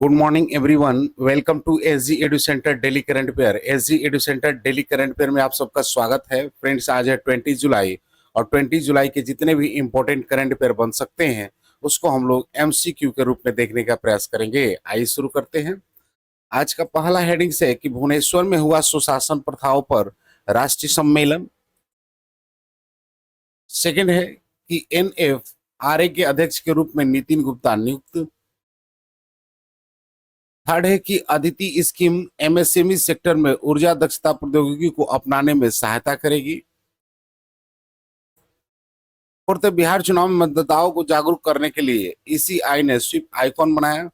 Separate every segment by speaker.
Speaker 1: Good morning everyone. Welcome to SG Edu Centre daily current affair. SG Edu Centre daily current affair में आप सबका स्वागत है। Friends, आज है 20 जुलाई और 20 जुलाई के जितने भी इंपॉर्टेंट करंट अफेयर बन सकते हैं उसको हम लोग एमसीक्यू के रूप में देखने का प्रयास करेंगे। आइए शुरू करते हैं। आज का पहला हेडिंग है कि भुवनेश्वर में हुआ सुशासन प्रथाओं पर राष्ट्रीय सम्मेलन। सेकंड है कि एनएफआरए के अध्यक्ष के रूप में नितिन गुप्ता नियुक्त। थर्ड है कि अदिति स्कीम एमएसएमई सेक्टर में ऊर्जा दक्षता प्रौद्योगिकी को अपनाने में सहायता करेगी। फोर्थ, बिहार चुनाव में मतदाताओं को जागरूक करने के लिए ईसीआई ने स्वीप आइकॉन बनाया।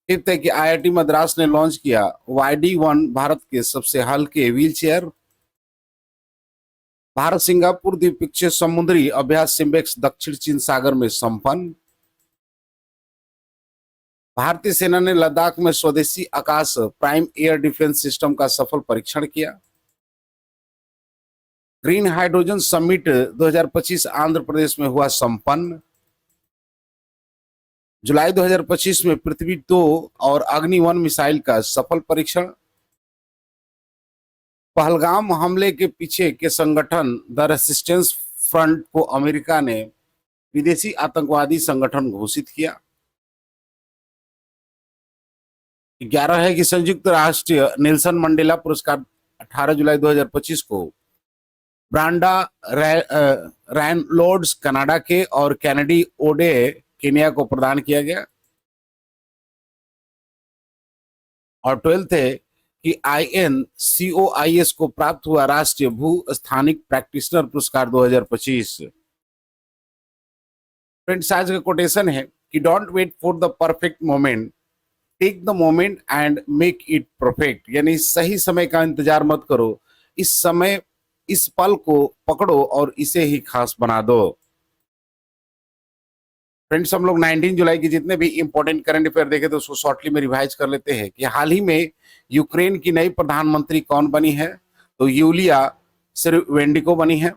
Speaker 1: फिफ्थ है कि आईआईटी मद्रास ने लॉन्च किया YD1 भारत के सबसे हल्के व्हील चेयर। भारत सिंगापुर द्विपक्षीय समुद्री अभ्यास सिम्बेक्स दक्षिण चीन सागर में संपन्न। भारतीय सेना ने लद्दाख में स्वदेशी आकाश प्राइम एयर डिफेंस सिस्टम का सफल परीक्षण किया। Green hydrogen summit 2025 Andhra Pradesh में हुआ संपन्न। जुलाई 2025 में पृथ्वी 2 और अग्नि-1 मिसाइल का सफल परीक्षण। पहलगाम हमले के पीछे के संगठन द रेसिस्टेंस फ्रंट को अमेरिका ने विदेशी आतंकवादी संगठन घोषित किया। 11 है कि संयुक्त राष्ट्र नेल्सन मंडेला पुरस्कार 18 जुलाई 2025 को ब्रांडा रैनलोड्स कनाडा के और कैनेडी ओडे केनिया को प्रदान किया गया। और 12th है कि INCOIS को प्राप्त हुआ राष्ट्रीय भू स्थानिक प्रैक्टिशनर पुरस्कार 2025। फ्रेंड्स, आज का कोटेशन है कि don't wait for the perfect moment, take the moment and make it perfect. यानी सही समय का इंतजार मत करो, इस पल को पकड़ो और इसे ही खास बना दो। फ्रेंड्स, हम लोग 19 जुलाई की जितने भी इंपॉर्टेंट करंट अफेयर देखे तो उसको शॉर्टली में रिवाइज कर लेते हैं कि हाल ही में यूक्रेन की नई प्रधानमंत्री कौन बनी है, तो यूलिया सिरवेंडिको बनी है।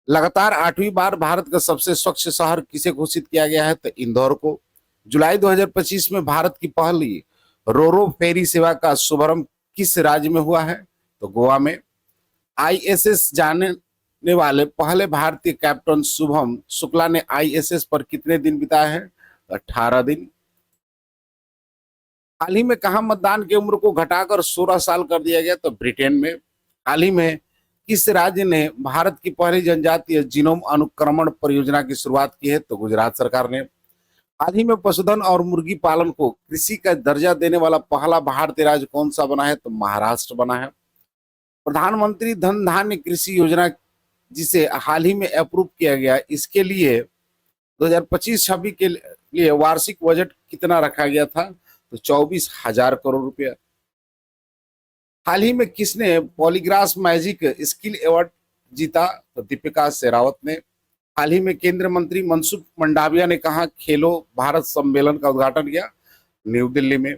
Speaker 1: लगातार 8वीं बार भारत का सबसे स्वच्छ शहर किसे घोषित किया गया है, तो इंदौर को। जुलाई 2025 में भारत की पहली रोरो फेरी सेवा का शुभारंभ किस राज्य में हुआ है, तो गोवा में। आईएसएस जाने वाले पहले भारतीय कैप्टन शुभम शुक्ला ने आईएसएस पर कितने दिन बिताए हैं, तो 18 दिन। हाल ही में कहा मतदान की उम्र को घटाकर 16 साल कर दिया गया, तो ब्रिटेन में। हाल ही में किस राज्य ने भारत की पहली जनजातीय जीनोम अनुक्रमण परियोजना की शुरुआत की है, तो गुजरात सरकार ने। हाल ही में पशुधन और मुर्गी पालन को कृषि का दर्जा देने वाला पहला भारतीय राज्य कौन सा बना है, तो महाराष्ट्र बना है। प्रधानमंत्री धन धान्य कृषि योजना जिसे हाल ही में अप्रूव किया गया, इसके लिए 2025-26 के लिए वार्षिक बजट कितना रखा गया था, तो 24,000 करोड़ रुपया। हाल ही में किसने पॉलीग्राफ मैजिक स्किल अवार्ड जीता, तो दीपिका शेरावत ने। हाल ही में केंद्रीय मंत्री मनसुख मंडाविया ने कहा खेलो भारत सम्मेलन का उद्घाटन किया, न्यू दिल्ली में।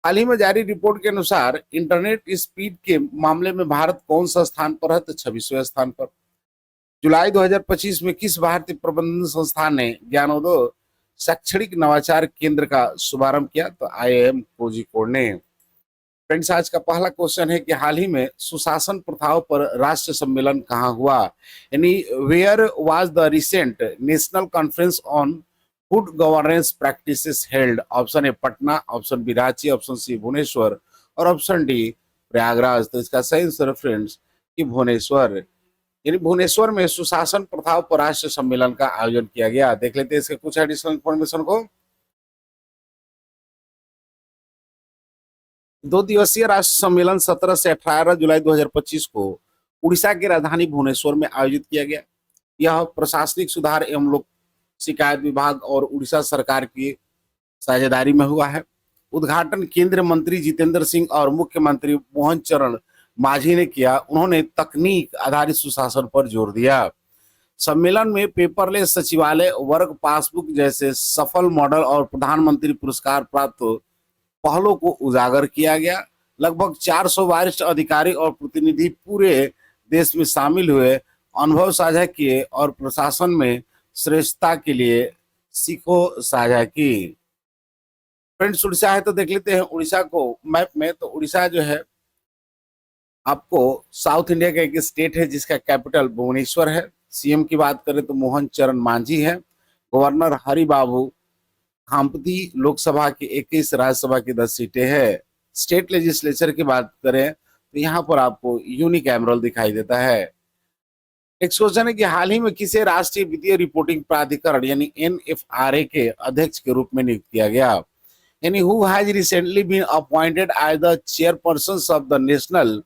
Speaker 1: हाल ही में जारी रिपोर्ट के अनुसार इंटरनेट स्पीड के मामले में भारत कौन सा स्थान पर है, तो 26वें स्थान पर। जुलाई 2025 में किस भारतीय प्रबंधन संस्थान ने ज्ञानोदय शैक्षणिक नवाचार केंद्र का शुभारंभ किया, तो IIM कोझिकोड ने। फ्रेंड्स, आज का पहला क्वेश्चन है कि हाल ही में सुशासन प्रथाओं पर राष्ट्रीय सम्मेलन कहाँ हुआ, यानी where was the recent national conference on good governance practices held. Option A Patna, option B Ranchi, option C Bhubaneswar और ऑप्शन डी प्रयागराज। तो इसका सही आंसर फ्रेंड्स कि भुवनेश्वर, यानी भुवनेश्वर में सुशासन प्रथाओं पर राष्ट्रीय सम्मेलन का आयोजन किया गया। देख लेते हैं इसके कुछ एडिशनल इंफॉर्मेशन को। 2 दिवसीय राष्ट्रीय सम्मेलन 17 से 18 जुलाई 2025 को उड़ीसा की राजधानी भुवनेश्वर में आयोजित किया गया। यह प्रशासनिक सुधार एवं लोक शिकायत विभाग और उड़ीसा सरकार की साझेदारी में हुआ है। उद्घाटन केंद्रीय मंत्री जितेंद्र सिंह और मुख्यमंत्री मोहन चरण मांझी ने किया। उन्होंने तकनीक आधारित सुशासन पर जोर दिया। सम्मेलन में पेपरलेस सचिवालय, वर्क पासबुक जैसे सफल मॉडल और प्रधानमंत्री पुरस्कार प्राप्त पहलों को उजागर किया गया। लगभग 400 वरिष्ठ अधिकारी और प्रतिनिधि पूरे देश में शामिल हुए, अनुभव साझा किए और प्रशासन में श्रेष्ठता के लिए सीखो साझा की। फ्रेंड्स उड़ीसा है तो देख लेते हैं उड़ीसा को मैप में। तो उड़ीसा जो है आपको साउथ इंडिया का एक स्टेट है जिसका कैपिटल भुवनेश्वर है। सीएम की बात करें तो मोहन चरण मांझी है। गवर्नर हरि बाबू हाम्पती। लोकसभा की 21, राज्यसभा की 10 सीटें हैं। स्टेट लेजिस्लेचर की बात करें तो यहाँ पर आपको यूनिकैमरल दिखाई देता है। नेक्स्ट क्वेश्चन है कि हाल ही में किसे राष्ट्रीय वित्तीय रिपोर्टिंग प्राधिकरण यानी एनएफआरए के अध्यक्ष के रूप में नियुक्त किया गया। यानी who has recently been appointed as the chairperson of the National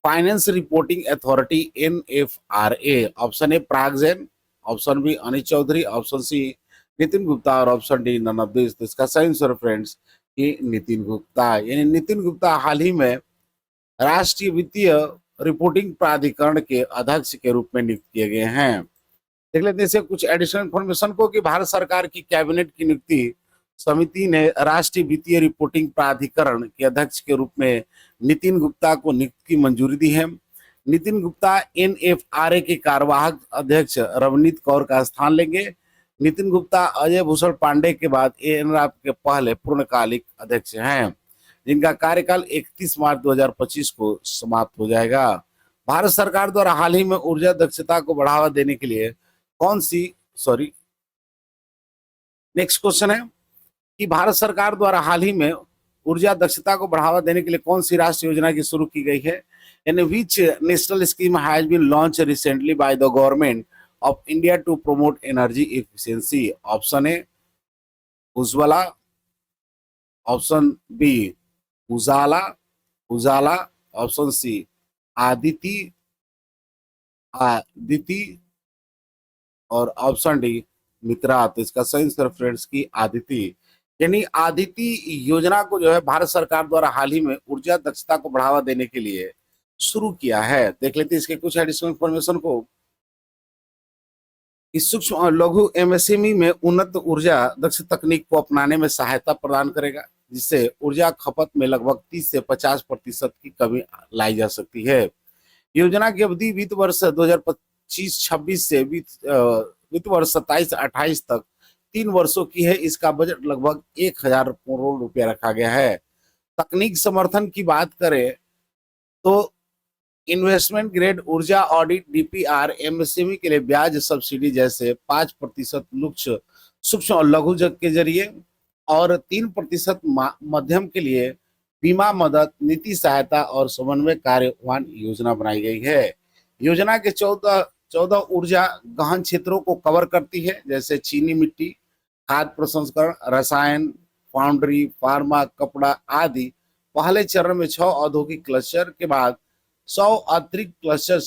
Speaker 1: Finance Reporting Authority NFRA. Option A Prag Jain, option B Anil Chaudhary, option C Nitin Gupta और option D none of this. तो इसका सही आंसर फ्रेंड्स कि नितिन गुप्ता। यानी नितिन गुप्ता हाल ही में राष्ट्रीय वित्तीय रिपोर्टिंग प्राधिकरण के अध्यक्ष के रूप में नियुक्त किए गए हैं। देख लेते हैं कुछ एडिशनल इन्फॉर्मेशन को कि भारत सरकार की कैबिनेट की नियुक्ति समिति ने राष्ट्रीय वित्तीय रिपोर्टिंग प्राधिकरण के अध्यक्ष के रूप में नितिन गुप्ता को नियुक्त की मंजूरी दी है। नितिन गुप्ता एनएफआरए के कार्यवाहक अध्यक्ष रवनीत कौर का स्थान लेंगे। नितिन गुप्ता अजय भूषण पांडे के बाद एनएफआरए के पहले पूर्णकालिक अध्यक्ष हैं जिनका कार्यकाल 31 मार्च 2025 को समाप्त हो जाएगा। भारत सरकार द्वारा हाल ही में ऊर्जा दक्षता को बढ़ावा देने के लिए कौन सी नेक्स्ट क्वेश्चन है कि भारत सरकार द्वारा हाल ही में ऊर्जा दक्षता को बढ़ावा देने के लिए कौन सी राष्ट्रीय योजना की शुरू की गई है। यानी which national scheme has been launch recently by the government of India to promote energy efficiency. Option A Ujjwala, option B Ujala Ujala, option C Aditi Aditi और ऑप्शन डी मित्रा। तो इसका सही आंसर फ्रेंड्स की आदिति। यानी आदिति योजना को जो है भारत सरकार द्वारा हाल ही में ऊर्जा दक्षता को बढ़ावा देने के लिए शुरू किया है। देख लेते हैं इसके कुछ एडिशनल इंफॉर्मेशन को। इस सूक्ष्म और लघु एमएसएमई में उन्नत ऊर्जा दक्ष तकनीक को अपनाने में सहायता प्रदान करेगा जिससे ऊर्जा खपत में लगभग 30 से 50% की कमी लाई जा सकती है। योजना की अवधि वित्त वर्ष 2025-26 से वित्त वर्ष 27-28 तक 3 वर्षों की है। इसका बजट लगभग 1000 करोड़ रुपया रखा गया है। तकनीक समर्थन की बात करें तो इन्वेस्टमेंट ग्रेड ऊर्जा ऑडिट डीपीआर एमएसएमई के लिए ब्याज सब्सिडी जैसे 5% सूक्ष्म और लघु के जरिए और 3% मध्यम के लिए बीमा मदद नीति सहायता और समन्वय कार्यवान योजना बनाई गई है। योजना के 14 ऊर्जा गहन क्षेत्रों को कवर करती है जैसे चीनी मिट्टी, खाद्य प्रसंस्करण, रसायन, फाउंड्री, फार्मा, कपड़ा आदि। पहले चरण में 6 औद्योगिक क्लस्टर के बाद 100 अतिरिक्त क्लस्टर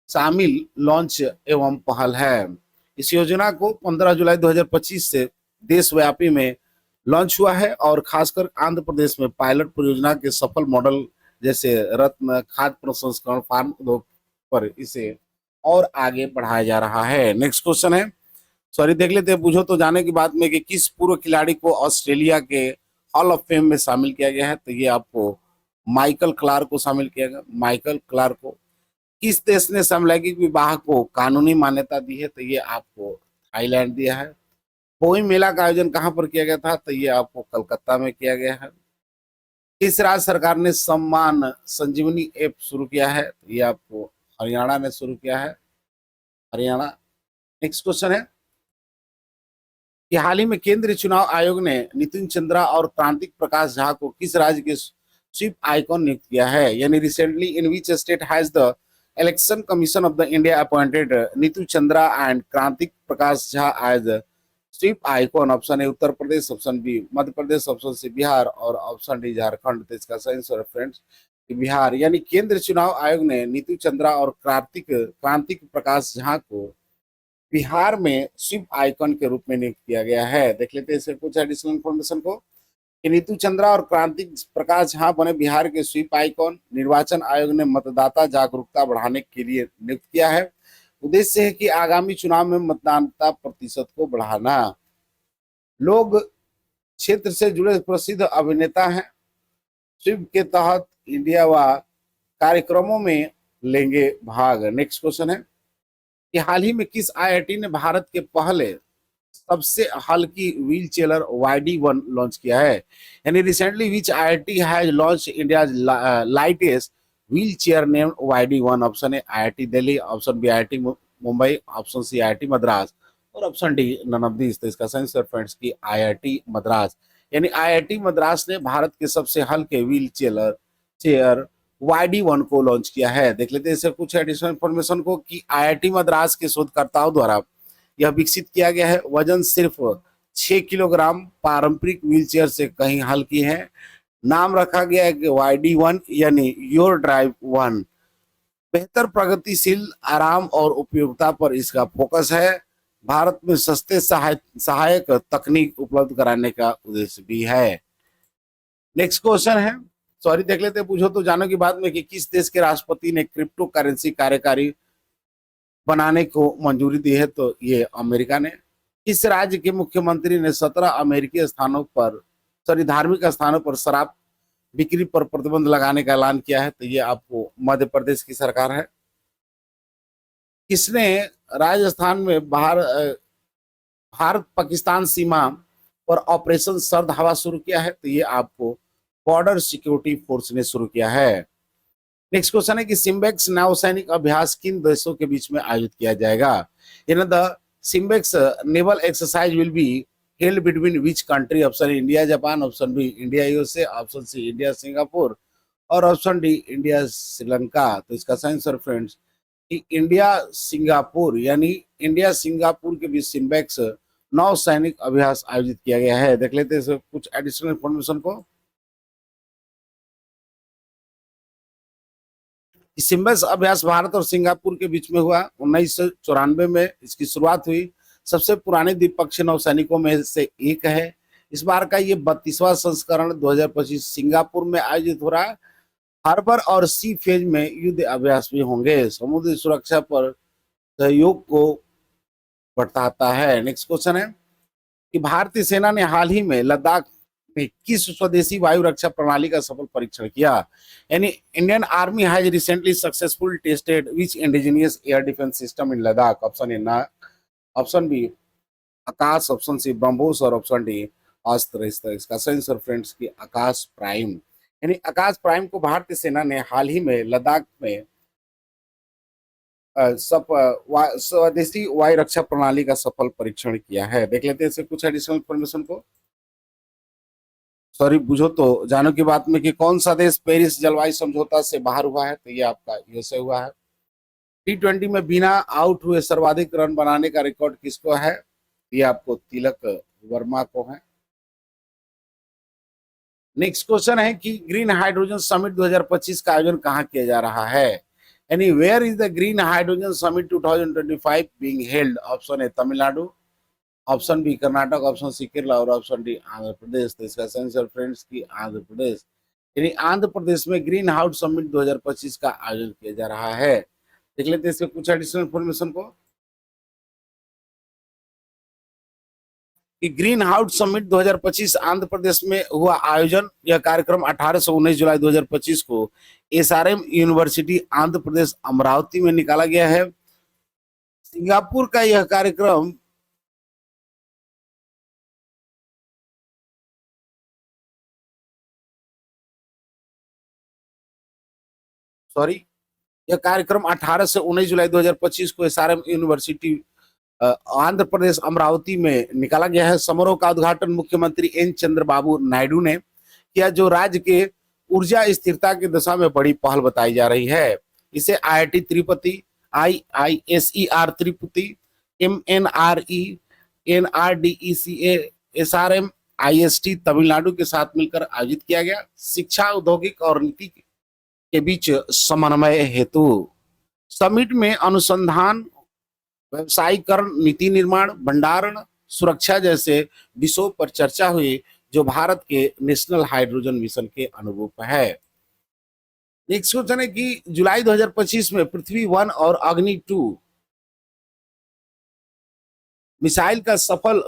Speaker 1: शामिल लॉन्च एवं पहल है। इस योजना को 15 जुलाई 2025 से देशव्यापी में लॉन्च हुआ है और खासकर आंध्र प्रदेश में पायलट परियोजना के सफल मॉडल जैसे रत्न, खाद्य प्रसंस्करण, फार्म उद्योग पर इसे और आगे बढ़ाया जा रहा है। नेक्स्ट क्वेश्चन है देख लेते हैं पूछो तो जाने की बात में कि किस पूर्व खिलाड़ी को ऑस्ट्रेलिया के हॉल ऑफ फेम में शामिल किया गया है। तो ये आपको माइकल क्लार्क को शामिल किया गया। माइकल क्लार्क को किस देश ने समलैंगिक विवाह को कानूनी मान्यता दी है। तो ये आपको थाईलैंड दिया है। कोई मेला का आयोजन कहां पर किया गया था। तो ये आपको कलकत्ता में किया गया है। किस राज्य सरकार ने सम्मान संजीवनी ऐप शुरू किया है। तो ये आपको हरियाणा ने शुरू किया है, हरियाणा। नेक्स्ट क्वेश्चन है कि हाल ही में केंद्रीय चुनाव आयोग ने नितिन चंद्रा और क्रांतिक प्रकाश झा को किस राज्य के स्वीप आइकॉन नियुक्त किया है। यानी recently in which state has the Election Commission of the India appointed Nitin Chandra and Krantik Prakash Jha as SVEEP icon. Option A Uttar Pradesh, option B Madhya Pradesh, option C Bihar और ऑप्शन डी झारखंड। तो इसका सही आंसर फ्रेंड्स बिहार। यानी केंद्रीय चुनाव आयोग ने नीतू चंद्रा और क्रांतिक प्रकाश झा को बिहार में स्वीप आइकॉन के रूप में नियुक्त किया गया है। देख लेते हैं इससे कुछ एडिशनल इन्फॉर्मेशन को कि नीतू चंद्रा और क्रांतिक प्रकाश झा बने बिहार के स्वीप आइकॉन। निर्वाचन आयोग ने मतदाता जागरूकता बढ़ाने के लिए नियुक्त किया है। उद्देश्य है कि आगामी चुनाव में मतदाता प्रतिशत को बढ़ाना। लोग क्षेत्र से जुड़े प्रसिद्ध अभिनेता हैं। स्वीप के तहत इंडिया व कार्यक्रमों में लेंगे भाग। नेक्स्ट क्वेश्चन है कि हाल ही में किस आईआईटी ने भारत के पहले सबसे हल्की व्हील चेयर YD1 लॉन्च किया है। यानी recently which IIT has launch India lightest wheelchair named YD1। Option A IIT Delhi, option B IIT Mumbai, option C IIT Madras और option D none of this. तो इसका सही आंसर फ्रेंड्स की IIT Madras. यानी IIT Madras ने भारत के सबसे हल्के व्हील चेयर YD1 को लॉन्च किया है। देख लेते हैं इससे कुछ एडिशनल इंफॉर्मेशन को कि IIT मद्रास के शोधकर्ताओं द्वारा यह विकसित किया गया है। वजन सिर्फ 6 किलोग्राम, पारंपरिक व्हीलचेयर से कहीं हल्की है। नाम रखा गया है कि YD1 यानी योर ड्राइव 1। बेहतर प्रगतिशील आराम और उपयोगिता पर इसका फोकस है। भारत में सस्ते सहायक तकनीक उपलब्ध कराने का उद्देश्य भी है। नेक्स्ट क्वेश्चन है, सॉरी देख लेते हैं, पूछो तो जानो की बात में कि किस देश के राष्ट्रपति ने क्रिप्टो करेंसी कार्यकारी बनाने को मंजूरी दी है? तो ये अमेरिका ने। किस राज्य के मुख्यमंत्री ने 17 अमेरिकी स्थानों पर धार्मिक स्थानों पर शराब बिक्री पर प्रतिबंध लगाने का ऐलान किया है? तो ये आपको मध्य प्रदेश की सरकार है। किसने राजस्थान में भारत पाकिस्तान सीमा पर ऑपरेशन सर्द हवा शुरू किया है? तो ये आपको बॉर्डर सिक्योरिटी फोर्स ने शुरू किया है। नेक्स्ट क्वेश्चन है कि सिम्बेक्स नौसैनिक अभ्यास किन देशों के बीच में आयोजित किया जाएगा? The SIMBEX naval exercise will be held between which country? Option India Japan, option B India USA, option C India Singapore और ऑप्शन डी इंडिया श्रीलंका। तो इसका सही आंसर फ्रेंड्स कि इंडिया सिंगापुर, यानी इंडिया सिंगापुर के बीच सिम्बेक्स नौसैनिक अभ्यास आयोजित किया गया है। देख लेते हैं कुछ एडिशनल इंफॉर्मेशन को। सिम्बेक्स अभ्यास भारत और सिंगापुर के बीच में हुआ। 1994 में इसकी शुरुआत हुई। सबसे पुराने द्विपक्षीय नौसैनिकों में से एक है। इस बार का ये 32वां संस्करण 2025 सिंगापुर में आयोजित हो रहा है। हार्बर और सी फेज में युद्ध अभ्यास भी होंगे। समुद्री सुरक्षा पर सहयोग को बढ़ाता है। नेक्स्ट क्वेश्चन है कि भारतीय सेना ने हाल ही में लद्दाख में किस स्वदेशी वायु रक्षा प्रणाली का सफल परीक्षण किया? यानी Indian army has recently successful tested which indigenous air defence system in Ladakh? Option A ना, ऑप्शन बी आकाश, ऑप्शन सी ब्रह्मोस और ऑप्शन डी अस्त्र। इसका सही आंसर फ्रेंड्स की आकाश प्राइम। यानी आकाश प्राइम को भारतीय सेना ने हाल ही में लद्दाख में स्वदेशी वायु रक्षा प्रणाली का सफल परीक्षण किया है। देख लेते हैं इससे कुछ एडिशनल इंफॉर्मेशन को। सॉरी बुझो तो जानो की बात में कि कौन सा देश पेरिस जलवायु समझौता से बाहर हुआ है? तो ये आपका यूएसए हुआ है। T20 में बिना आउट हुए सर्वाधिक रन बनाने का रिकॉर्ड किसको है? ये आपको तिलक वर्मा को है। नेक्स्ट क्वेश्चन है कि ग्रीन हाइड्रोजन समिट 2025 का आयोजन कहाँ किया जा रहा है? यानी where is the green hydrogen summit 2025 being held? Option A Tamil Nadu, option B Karnataka, option C Kerala और ऑप्शन डी आंध्र प्रदेश। तो इसका आंसर फ्रेंड्स की आंध्र प्रदेश। यानी आंध्र प्रदेश में ग्रीन हाउस समिट 2025 का आयोजन किया जा रहा है। देख लेते हैं इसके कुछ एडिशनल इंफॉर्मेशन को कि green house summit 2025 Andhra Pradesh में हुआ आयोजन। यह कार्यक्रम 18 से 19 जुलाई 2025 को SRM यूनिवर्सिटी आंध्र प्रदेश अमरावती में निकाला गया है। सिंगापुर का यह कार्यक्रम यह कार्यक्रम 18 से 19 जुलाई 2025 को SRM यूनिवर्सिटी आंध्र प्रदेश अमरावती में निकाला गया है। समारोह का उद्घाटन मुख्यमंत्री N चंद्रबाबू नायडू ने किया, जो राज्य के ऊर्जा स्थिरता की दिशा में बड़ी पहल बताई जा रही है। इसे IIT त्रिपुटी, IISER त्रिपुटी, MNRE, NRDECA, SRM IST Tamil Nadu के साथ मिलकर आयोजित किया गया। शिक्षा, औद्योगिक और नीति के बीच समन्वय हेतु समिट में अनुसंधान, व्यवसायीकरण, नीति निर्माण, भंडारण, सुरक्षा जैसे विषयों पर चर्चा हुई, जो भारत के नेशनल हाइड्रोजन मिशन के अनुरूप है। नेक्स्ट क्वेश्चन है कि जुलाई 2025 में पृथ्वी 1 और अग्नि 2 मिसाइल का सफल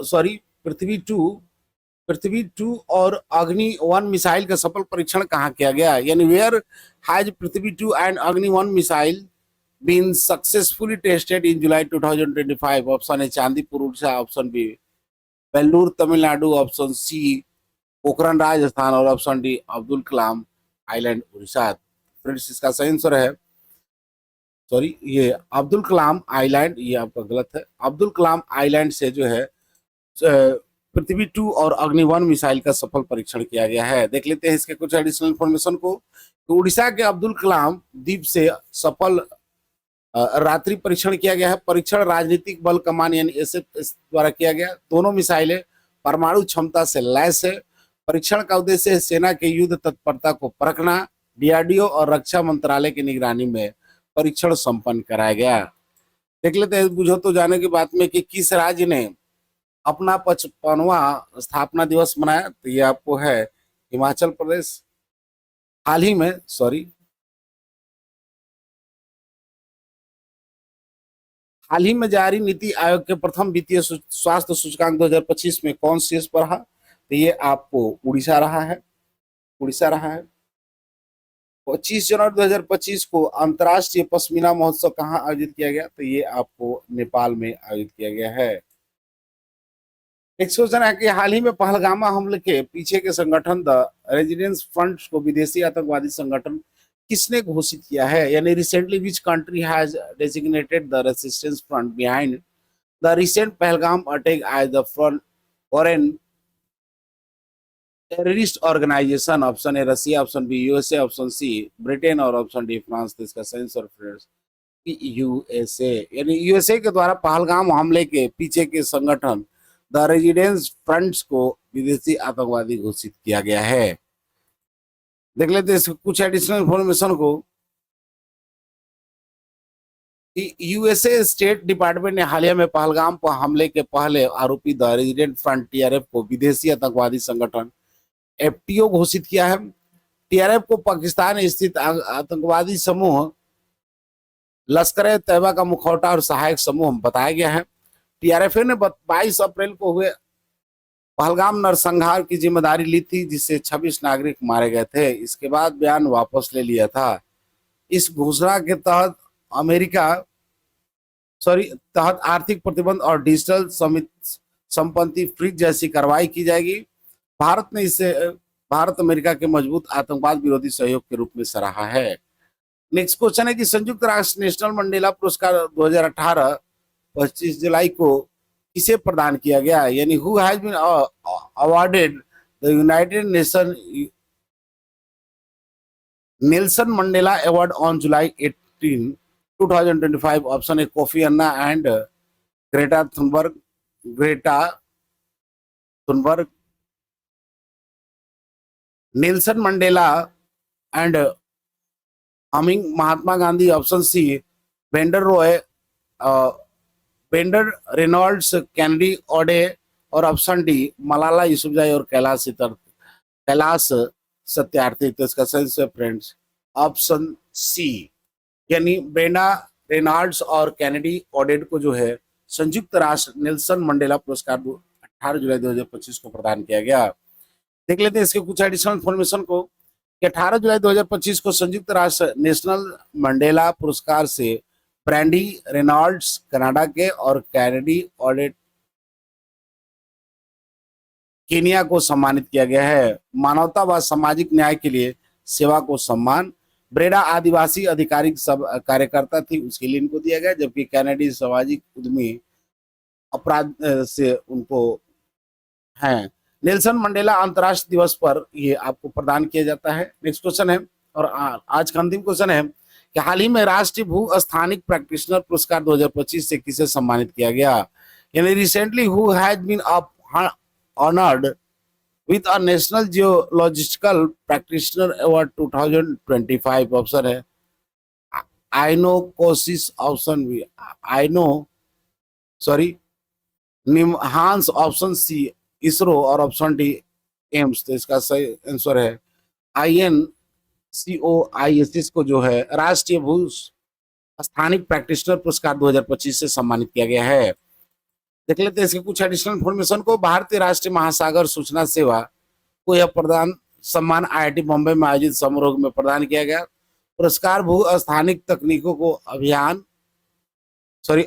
Speaker 1: पृथ्वी 2 और अग्नि 1 मिसाइल का सफल परीक्षण कहाँ किया गया? यानी where has Prithvi 2 and Agni 1 missile been successfully tested in July 2025? Option A Chandipur Orissa, option B Vellore Tamil Nadu, option C Pokhran Rajasthan, और option D Abdul Kalam island Orissa. Friends, इसका सही आंसर है, सॉरी, ये अब्दुल कलाम आइलैंड, ये आपका गलत है। अब्दुल कलाम आइलैंड से जो है पृथ्वी 2 और अग्नि-1 मिसाइल का सफल परीक्षण किया गया है। देख लेते हैं इसके कुछ एडिशनल इंफॉर्मेशन को। तो उड़ीसा के अब्दुल कलाम द्वीप से सफल रात्रि परीक्षण किया गया है। परीक्षण राजनीतिक बल कमान यानी एसएफ द्वारा किया गया। दोनों मिसाइलें परमाणु क्षमता से लैस है। परीक्षण का उद्देश्य सेना के युद्ध तत्परता को परखना। डीआरडीओ और रक्षा मंत्रालय की निगरानी में परीक्षण संपन्न कराया गया। देख लेते हैं बुझो तो जाने की बात में कि किस राज्य ने अपना 55वां स्थापना दिवस मनाया। तो ये आपको है हिमाचल प्रदेश। हाल ही में, सॉरी, हाल ही में जारी नीति आयोग के प्रथम वित्तीय स्वास्थ्य सूचकांक 2025 में कौन शीर्ष पर रहा। तो ये आपको उड़ीसा रहा है। उड़ीसा रहा है। 25 जनवरी 2025 को अंतर्राष्ट्रीय पश्मीना महोत्सव कहाँ आयोजित किया गया। तो ये आपको नेपाल में आयोजित किया गया है। एक क्वेश्चन है कि हाल ही में पहलगामा हमले के पीछे के संगठन द रेजिडेंस फ्रंट को विदेशी आतंकवादी संगठन किसने घोषित किया है। यानी recently which country has designated the resistance front behind the recent Pahalgam attack as the foreign terrorist organisation. Option A Russia, option B USA, option C Britain, और ऑप्शन डी फ्रांस। तो इसका सही आंसर फ्रेंड्स यूएसए, यानी USA के द्वारा पहलगाम हमले के पीछे के संगठन द रेजिडेंस फ्रंट्स को विदेशी आतंकवादी घोषित किया गया है। देख लेते हैं कुछ एडिशनल इंफॉर्मेशन को। यूएसए स्टेट डिपार्टमेंट ने हालिया में पहलगाम पर हमले के पहले आरोपी द रेजिडेंट फ्रंट टीआरएफ को विदेशी आतंकवादी संगठन एफटीओ घोषित किया है। टीआरएफ को पाकिस्तान स्थित आतंकवादी समूह लश्कर तैयबा का मुखौटा और सहायक समूह बताया गया है। टीआरएफ ने 22 अप्रैल को हुए पहलगाम नरसंहार की जिम्मेदारी ली थी, जिससे 26 नागरिक मारे गए थे। इसके बाद बयान वापस ले लिया था। इस घोषणा के तहत तहत आर्थिक प्रतिबंध और डिजिटल संपत्ति फ्रीज जैसी कार्रवाई की जाएगी। भारत अमेरिका के मजबूत आतंकवाद विरोधी सहयोग के रूप में सराहा है। नेक्स्ट क्वेश्चन है कि संयुक्त राष्ट्र नेशनल मंडेला पुरस्कार 2018 25 जुलाई को किसे प्रदान किया गया। यानी who has been awarded the United Nation Nelson Mandela award on July 18 2025। Option A Kofi Annan and Greta Thunberg, Nelson Mandela and हमिंग Mahatma Gandhi. Option C Bender Reynolds Kennedy ओडे, और ऑप्शन डी मलाला यूसुफजई और कैलाश सत्यार्थी। तो इसका सही है फ्रेंड्स ऑप्शन सी, यानी Benda Reynolds और कैनेडी ओडेड को जो है संयुक्त राष्ट्र नेल्सन मंडेला पुरस्कार 18 जुलाई 2025 को प्रदान किया गया। देख लेते हैं इसके कुछ एडिशनल इंफॉर्मेशन को कि 18 जुलाई 2025 को संयुक्त राष्ट्र नेशनल मंडेला पुरस्कार से ब्रैंडी रेनॉल्ड्स कनाडा के और कैनेडी ऑडेड केनिया को सम्मानित किया गया है। मानवता व सामाजिक न्याय के लिए सेवा को सम्मान ब्रेडा आदिवासी आधिकारिक सब कार्यकर्ता थी, उसके लिए इनको दिया गया, जबकि कैनेडी सामाजिक उद्यमी अपराध से उनको हैं। नेल्सन मंडेला अंतर्राष्ट्रीय दिवस पर ये आपको प्रदान किया जाता है। नेक्स्ट क्वेश्चन है, और आज का अंतिम क्वेश्चन है कि हाल ही में राष्ट्रीय भू स्थानिक प्रैक्टिशनर पुरस्कार 2025 से किसे सम्मानित किया गया। यानी recently who has been honoured with a national geological practitioner award 2025। Option A आइनोकोसिस, option B NIMHANS, option C ISRO, और ऑप्शन डी एम्स। तो इसका सही आंसर है INCOISS को जो है राष्ट्रीय भू स्थानिक प्रैक्टिशनर पुरस्कार 2025 से सम्मानित किया गया है। देख लेते हैं इसके कुछ एडिशनल इंफॉर्मेशन को। भारतीय राष्ट्रीय महासागर सूचना सेवा को यह सम्मान IIT बॉम्बे में आयोजित समारोह में प्रदान किया गया। पुरस्कार भू स्थानिक तकनीकों को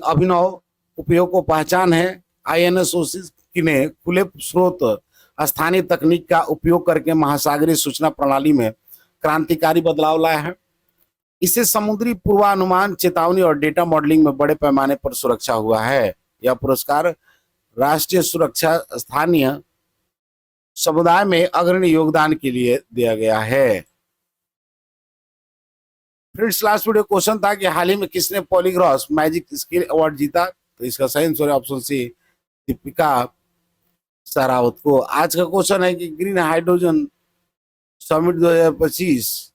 Speaker 1: अभिनव उपयोग को पहचान है। INSOC ने खुले स्रोत स्थानीय तकनीक का उपयोग करके महासागरीय सूचना प्रणाली में क्रांतिकारी बदलाव लाया है। इससे समुद्री पूर्वानुमान, चेतावनी और डेटा मॉडलिंग में बड़े पैमाने पर सुरक्षा हुआ है। यह पुरस्कार राष्ट्रीय सुरक्षा स्थानीय समुदाय में अग्रणी योगदान के लिए दिया गया है। फ्रेंड्स, लास्ट वीडियो क्वेश्चन था कि हाल ही में किसने पॉलीग्रॉस मैजिक स्किल अवार्ड जीता, तो इसका सही आंसर है ऑप्शन सी, दीपिका सहरावत को। आज का क्वेश्चन है कि ग्रीन हाइड्रोजन समिट 2025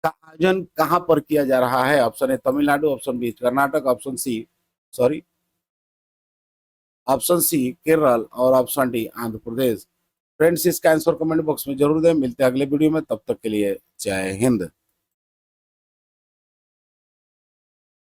Speaker 1: का आयोजन कहां पर किया जा रहा है। Option A Tamil Nadu, option B Karnataka, option C Kerala और option D Andhra Pradesh. Friends, इसका आंसर कमेंट बॉक्स में जरूर दें। मिलते हैं अगले वीडियो में, तब तक के लिए जय हिंद।